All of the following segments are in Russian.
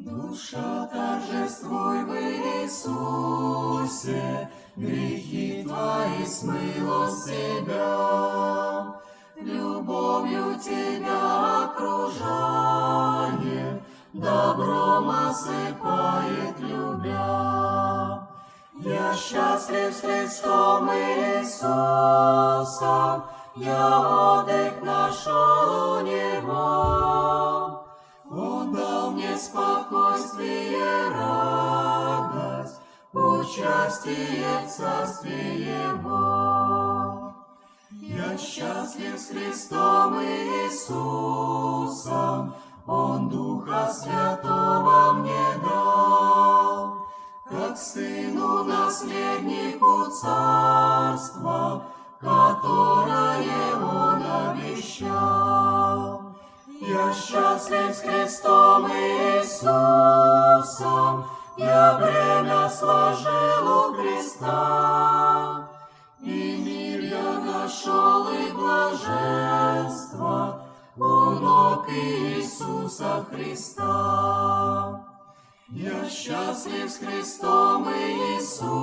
Душа, торжествуй в Иисусе, грехи твои смыло с себя, любовью тебя окружает, добром осыпает, любя. Я счастлив с Христом Иисусом, я отдых нашел у Него. Он дал мне спокойствие, радость, участие в Царстве Его. Я счастлив с Христом Иисусом, Он Духа Святого мне дал, как сыну наследнику царства, которое Он обещал. Я счастлив с Христом Иисусом, я время сложил у креста, и мир я нашел и блаженство у ног Иисуса Христа. Я счастлив с Христом Иисусом,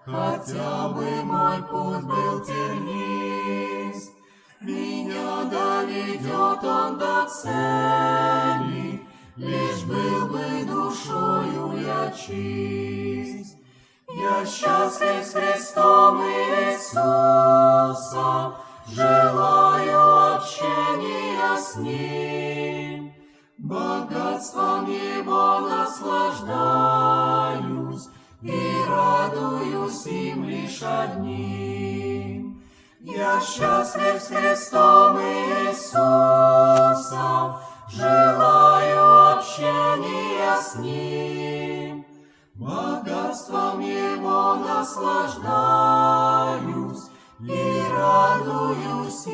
хотя бы мой путь был тернист. Меня доведет Он до цели, лишь был бы душою я чист. Я счастлив с Христом Иисусом, желаю общения с Ним. Богатством Его наслаждаюсь и радуюсь им лишь одним. Я счастлив с Христом Иисусом, желаю общения с Ним. Богатством Его наслаждаюсь и радуюсь